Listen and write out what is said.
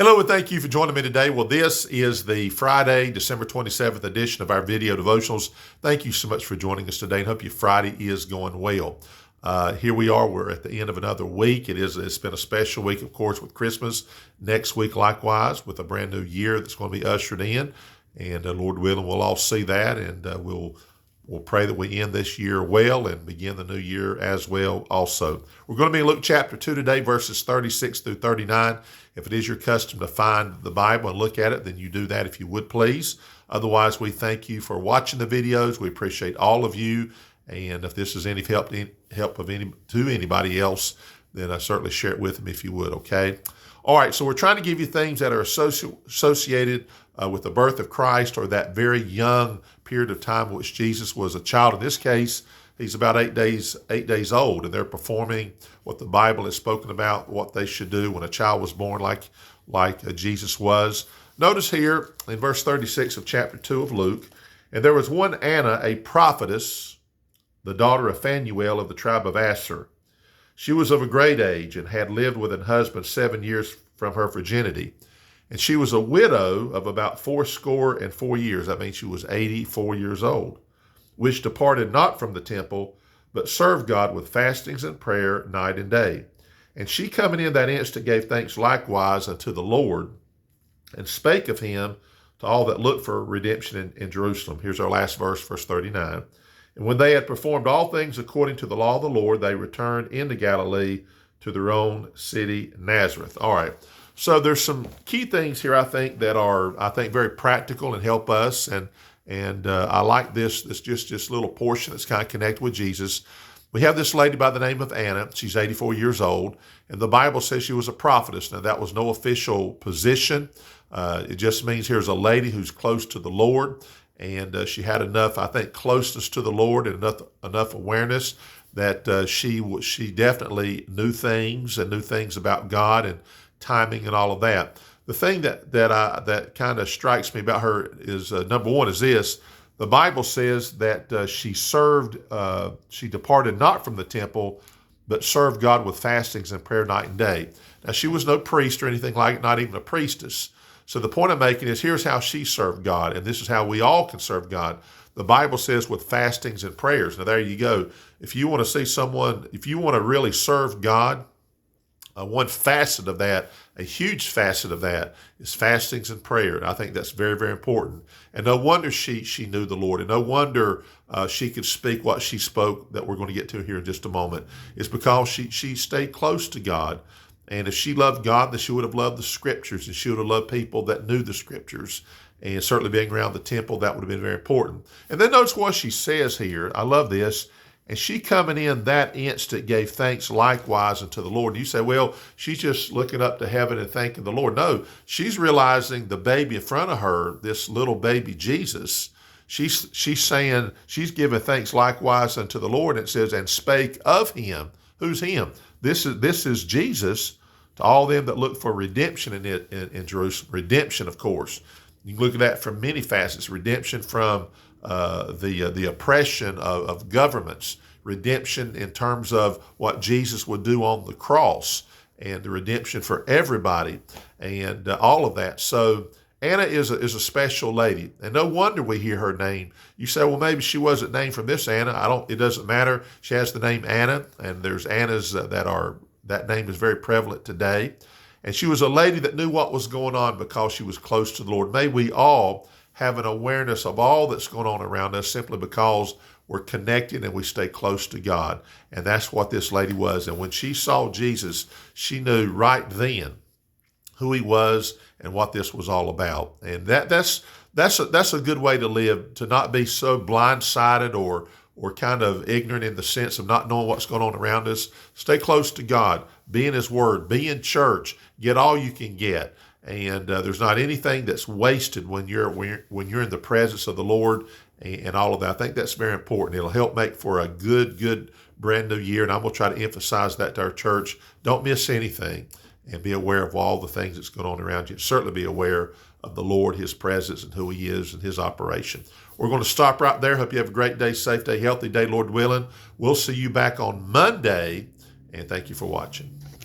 Hello and thank you for joining me today. Well, this is the Friday, December 27th edition of our video devotionals. Thank you so much for joining us today and hope your Friday is going well. Here we are. We're at the end of another week. It's been a special week, of course, with Christmas. Next week, likewise, with a brand new year that's going to be ushered in. And Lord willing, we'll all see that, and we'll pray that we end this year well and begin the new year as well also. We're going to be in Luke chapter 2 today, verses 36 through 39. If it is your custom to find the Bible and look at it, then you do that if you would, please. Otherwise, we thank you for watching the videos. We appreciate all of you. And if this is any help to anybody else, then I certainly share it with them if you would, okay? All right, so we're trying to give you things that are associated with the birth of Christ, or that very young period of time in which Jesus was a child. In this case, he's about 8 days old, and they're performing what the Bible has spoken about, what they should do when a child was born, like Jesus was. Notice here in verse 36 of chapter 2 of Luke, and there was one Anna, a prophetess, the daughter of Phanuel of the tribe of Asher. She was of a great age and had lived with an husband 7 years from her virginity. And she was a widow of about 84 years. That means she was 84 years old, which departed not from the temple, but served God with fastings and prayer night and day. And she coming in that instant gave thanks likewise unto the Lord, and spake of him to all that looked for redemption in Jerusalem. Here's our last verse, verse 39. And when they had performed all things according to the law of the Lord, they returned into Galilee to their own city, Nazareth. All right. So there's some key things here, I think, that are, very practical and help us. And I like this little portion that's kind of connected with Jesus. We have this lady by the name of Anna. She's 84 years old, and the Bible says she was a prophetess. Now, that was no official position. It just means here's a lady who's close to the Lord, and she had enough, I think, closeness to the Lord and enough awareness that she definitely knew things about God and timing and all of that. The thing that kind of strikes me about her is, number one, is this. The Bible says that she departed not from the temple, but served God with fastings and prayer night and day. Now, she was no priest or anything like it, not even a priestess. So the point I'm making is, here's how she served God, and this is how we all can serve God. The Bible says with fastings and prayers. Now, there you go. If you want to really serve God, one facet of that, a huge facet of that, is fastings and prayer. And I think that's very, very important. And no wonder she knew the Lord, and no wonder she could speak what she spoke that we're going to get to here in just a moment. It's because she stayed close to God. And if she loved God, then she would have loved the Scriptures, and she would have loved people that knew the Scriptures. And certainly being around the temple, that would have been very important. And then notice what she says here. I love this. And she coming in that instant gave thanks likewise unto the Lord. And you say, well, she's just looking up to heaven and thanking the Lord. No, she's realizing the baby in front of her, this little baby Jesus, she's saying, she's giving thanks likewise unto the Lord. And it says, and spake of him. Who's him? This is Jesus to all them that look for redemption in Jerusalem. Redemption, of course. You can look at that from many facets. Redemption from the oppression of governments, redemption in terms of what Jesus would do on the cross, and the redemption for everybody, and all of that. So Anna is a special lady, and no wonder we hear her name. You say, well, maybe she wasn't named from this Anna. It doesn't matter. She has the name Anna, and there's Annas that name is very prevalent today. And she was a lady that knew what was going on because she was close to the Lord. May we all have an awareness of all that's going on around us simply because we're connected and we stay close to God. And that's what this lady was. And when she saw Jesus, she knew right then who he was and what this was all about. And that's a good way to live, to not be so blindsided or kind of ignorant in the sense of not knowing what's going on around us. Stay close to God. Be in his word. Be in church. Get all you can get. And there's not anything that's wasted when you're in the presence of the Lord and all of that. I think that's very important. It'll help make for a good brand new year. And I'm going to try to emphasize that to our church. Don't miss anything, and be aware of all the things that's going on around you. Certainly be aware of the Lord, his presence, and who he is and his operation. We're going to stop right there. Hope you have a great day, safe day, healthy day, Lord willing. We'll see you back on Monday, and thank you for watching.